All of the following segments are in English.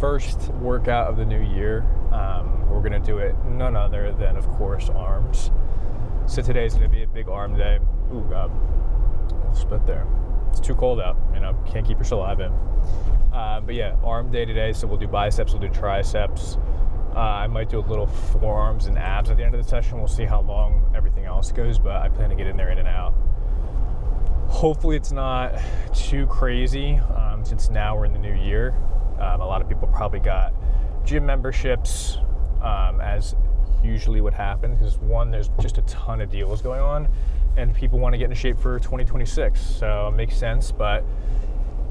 first workout of the new year. We're going to do it none other than, of course, arms. So today's going to be a big arm day. Ooh, God. I'll spit there. It's too cold out, can't keep your saliva in. But yeah, arm day today. So we'll do biceps, we'll do triceps. I might do a little forearms and abs at the end of the session. We'll see how long everything else goes, but I plan to get in there in and out. Hopefully it's not too crazy since now we're in the new year. A lot of people probably got gym memberships, as usually what happens, because one, there's just a ton of deals going on and people want to get into shape for 2026. So it makes sense, but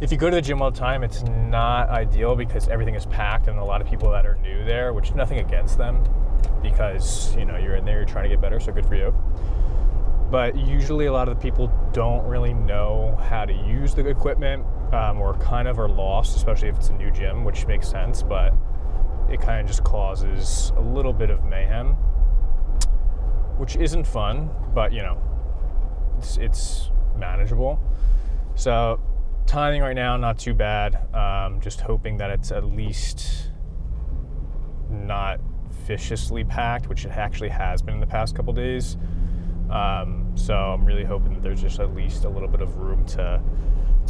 if you go to the gym all the time, it's not ideal because everything is packed and a lot of people that are new there, which nothing against them because, you're in there, you're trying to get better, so good for you. But usually a lot of the people don't really know how to use the equipment or kind of are lost, especially if it's a new gym, which makes sense, but it kind of just causes a little bit of mayhem, which isn't fun, but, it's manageable. So timing right now, not too bad. Just hoping that it's at least not viciously packed, which it actually has been in the past couple days. So I'm really hoping that there's just at least a little bit of room to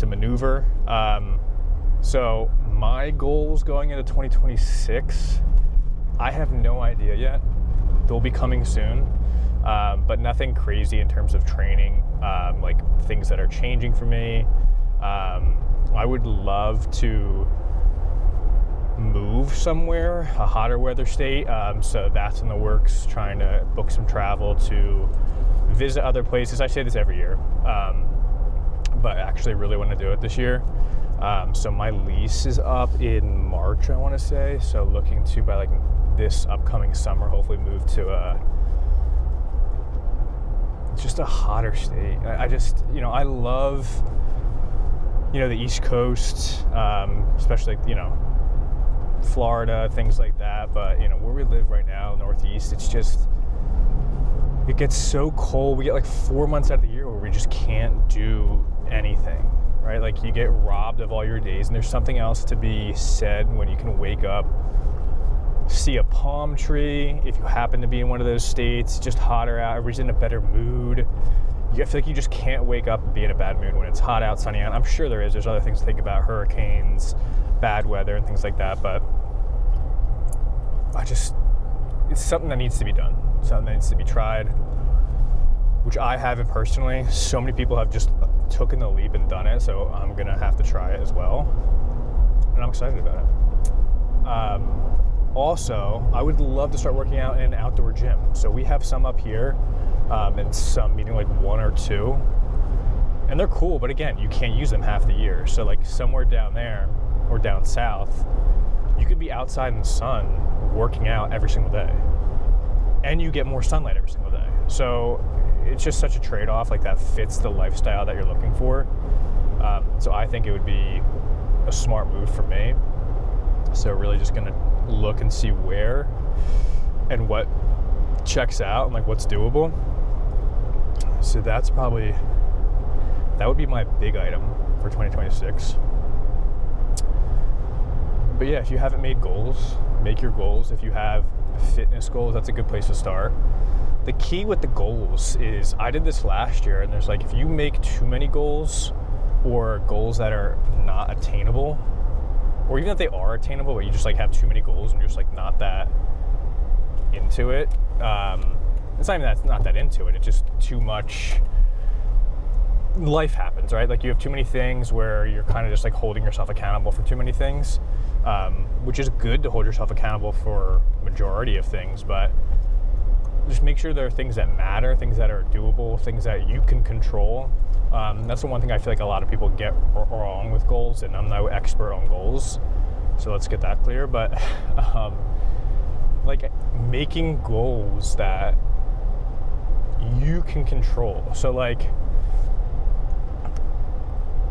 maneuver. So my goals going into 2026, I have no idea yet. They'll be coming soon, but nothing crazy in terms of training, like things that are changing for me. I would love to move somewhere, a hotter weather state. So that's in the works, trying to book some travel to visit other places. I say this every year, but I actually really want to do it this year. So my lease is up in March, I want to say. So looking to, by this upcoming summer, hopefully move to just a hotter state. I just, I love, the East Coast, especially, Florida, things like that. But, where we live right now, Northeast, it gets so cold. We get 4 months out of the year where we just can't do anything, right? You get robbed of all your days, and there's something else to be said when you can wake up, see a palm tree, if you happen to be in one of those states, just hotter out, everybody's in a better mood. I feel like you just can't wake up and be in a bad mood when it's hot out, sunny out. I'm sure there's other things to think about, hurricanes, bad weather, and things like that, but it's something that needs to be done, something that needs to be tried, which I haven't personally. So many people have just taken the leap and done it, so I'm gonna have to try it as well, and I'm excited about it. Also, I would love to start working out in an outdoor gym. So we have some up here, and some meaning one or two, and they're cool, but again, you can't use them half the year. So somewhere down there or down south, you could be outside in the sun working out every single day, and you get more sunlight every single day. So it's just such a trade-off, that fits the lifestyle that you're looking for. So I think it would be a smart move for me. So really just gonna look and see where and what checks out and what's doable. So that would be my big item for 2026. But yeah, if you haven't made goals, make your goals. If you have fitness goals, that's a good place to start. The key with the goals is, I did this last year, and there's if you make too many goals or goals that are not attainable, or even if they are attainable, but you just have too many goals and you're just not that into it. It's not even that's not that into it. It's just too much. Life happens, right? You have too many things where you're kind of just holding yourself accountable for too many things, which is good to hold yourself accountable for majority of things, but just make sure there are things that matter, things that are doable, things that you can control. That's the one thing I feel a lot of people get wrong with goals, and I'm no expert on goals, so let's get that clear. But making goals that you can control. So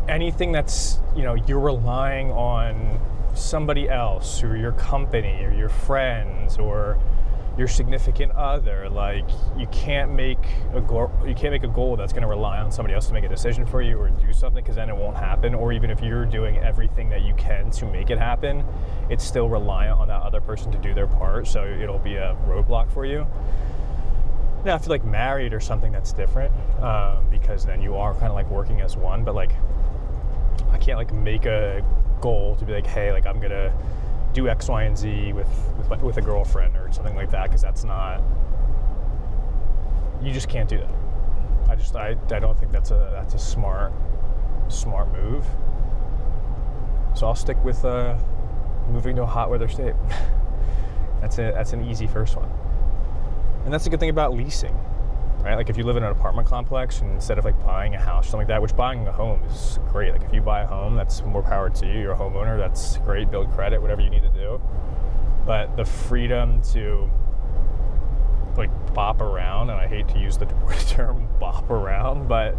anything that's, you're relying on somebody else or your company or your friends or your significant other. Like, you can't make a goal that's going to rely on somebody else to make a decision for you or do something, because then it won't happen. Or even if you're doing everything that you can to make it happen, it's still reliant on that other person to do their part, so it'll be a roadblock for you. Now, if you're like married or something, that's different, because then you are kind of like working as one. But like, I can't like make a goal to be like, hey, like I'm gonna do X, Y, and Z with a girlfriend or something like that, because that's not, you just can't do that. I don't think that's a smart move. So I'll stick with moving to a hot weather state. That's an easy first one. And that's the good thing about leasing, right? Like if you live in an apartment complex and instead of like buying a house, something like that, which buying a home is great. Like if you buy a home, that's more power to you. You're a homeowner, that's great. Build credit, whatever you need to do. But the freedom to like bop around, and I hate to use the term bop around, but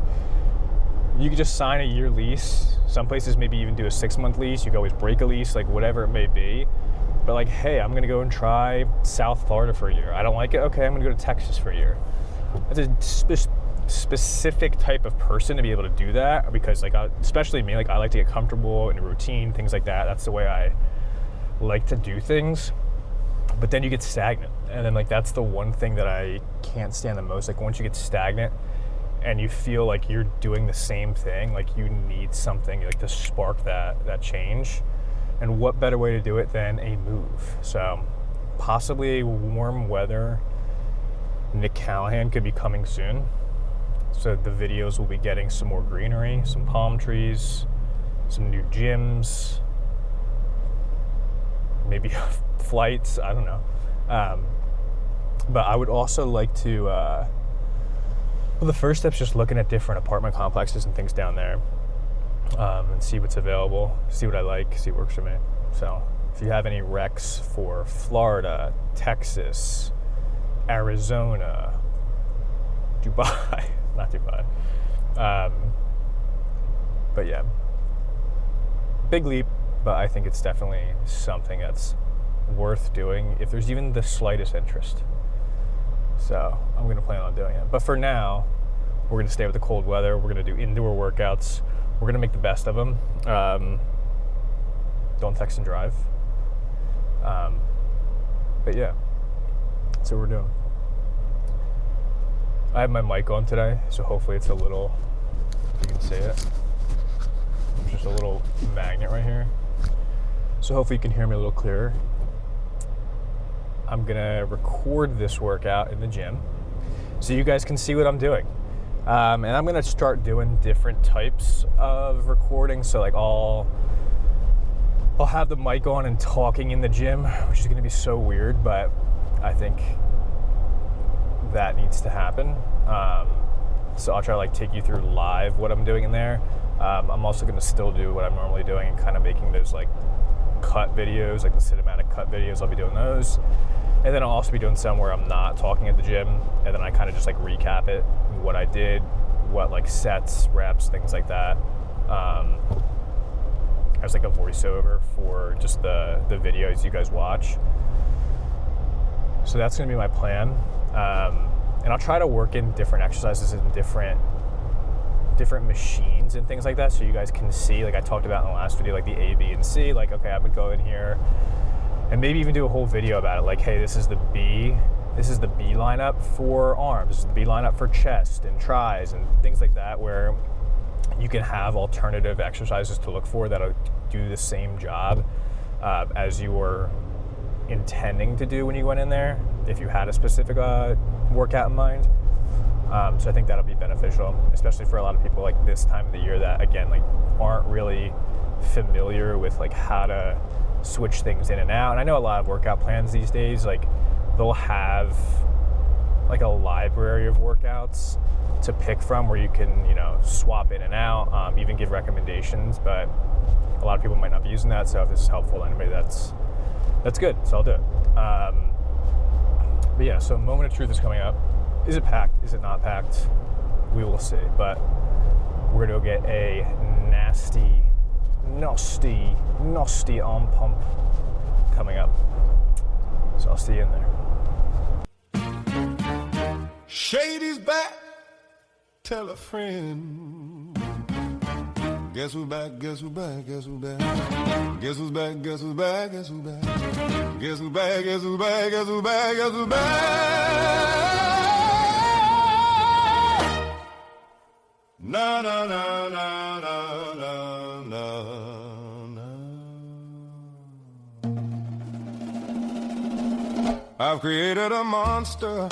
you could just sign a year lease. Some places maybe even do a 6-month lease. You can always break a lease, like whatever it may be. But like, hey, I'm gonna go and try South Florida for a year. I don't like it, okay, I'm gonna go to Texas for a year. That's a specific type of person to be able to do that, because like, especially me, like I like to get comfortable in a routine, things like that. That's the way I like to do things. But then you get stagnant. And then like, that's the one thing that I can't stand the most. Like once you get stagnant and you feel like you're doing the same thing, like you need something like to spark that change. And what better way to do it than a move? So possibly warm weather Nick Callahan could be coming soon. So the videos will be getting some more greenery, some palm trees, some new gyms, maybe flights, I don't know. But I would also like to, well, the first step's just looking at different apartment complexes and things down there. And see what's available, see what I like, see what works for me. So if you have any recs for Florida, Texas, Arizona, Dubai, not Dubai. But yeah, big leap, but I think it's definitely something that's worth doing if there's even the slightest interest. So I'm going to plan on doing it. But for now, we're going to stay with the cold weather. We're going to do indoor workouts. We're going to make the best of them. Don't text and drive. But yeah, that's what we're doing. I have my mic on today, so hopefully it's a little, if you can see it, there's just a little magnet right here. So hopefully you can hear me a little clearer. I'm going to record this workout in the gym so you guys can see what I'm doing. And I'm going to start doing different types of recording. So like I'll have the mic on and talking in the gym, which is going to be so weird, but I think that needs to happen. So I'll try to like take you through live what I'm doing in there. I'm also going to still do what I'm normally doing and kind of making those like cut videos, like the cinematic cut videos. I'll be doing those. And then I'll also be doing some where I'm not talking at the gym, and then I kind of just like recap it, what I did, what like sets, reps, things like that. As like a voiceover for just the videos you guys watch. So that's gonna be my plan. And I'll try to work in different exercises and different machines and things like that, so you guys can see, like I talked about in the last video, like the A, B, and C. Like, okay, I would go in here and maybe even do a whole video about it. Like, hey, this is the B lineup for arms, this is the B lineup for chest and tris and things like that, where you can have alternative exercises to look for that'll do the same job as you were intending to do when you went in there, if you had a specific workout in mind. So I think that'll be beneficial, especially for a lot of people like this time of the year that, again, like aren't really familiar with like how to switch things in and out. And I know a lot of workout plans these days, like they'll have like a library of workouts to pick from where you can, you know, swap in and out, even give recommendations, but a lot of people might not be using that. So if this is helpful to anybody, that's good. So I'll do it. But yeah, so Moment of Truth is coming up. Is it packed? Is it not packed? We will see. But we're gonna go get a nasty arm pump coming up. So I'll see you in there. Shady's back, tell a friend. Guess who's back, guess who's back, guess who's back. Guess who's back, guess who's back, guess who's back. Guess who's back, guess who's back, guess who's back, guess who's back. Na na na na na na na na. I've created a monster,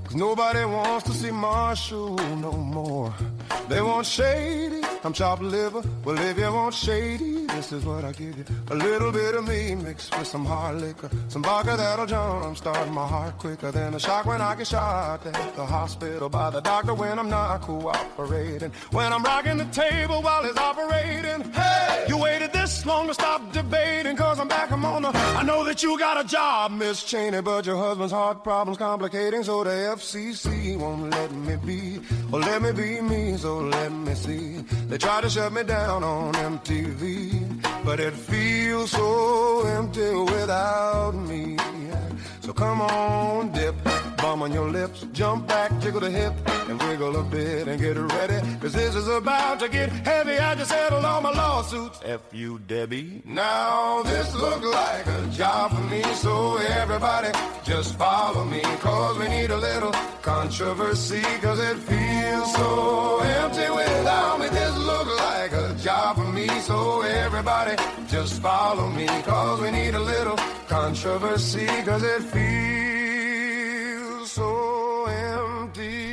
'cause nobody wants to see Marshall no more. They want Shady, I'm chopped liver. Well, if you want Shady, this is what I give you. A little bit of me mixed with some hard liquor. Some vodka that'll jumpstart my heart quicker than a shock when I get shot at the hospital by the doctor when I'm not cooperating. When I'm rocking the table while he's operating. Hey! You waited this long to stop debating, 'cause I'm back, I'm on the... I know that you got a job, Miss Cheney, but your husband's heart problems complicating, so the FCC won't let me be. Or let me be me, so let me see. They try to shut me down on MTV, but it feels so empty without me. So come on, dip, bum on your lips, jump back, jiggle the hip, and wiggle a bit, and get ready, 'cause this is about to get heavy. I just settled all my lawsuits, F you, Debbie. Now this look like a job for me, so everybody just follow me, 'cause we need a little controversy, 'cause it feels so empty without me. This look like a job for me, so everybody just follow me, 'cause we need a little controversy, 'cause it feels so empty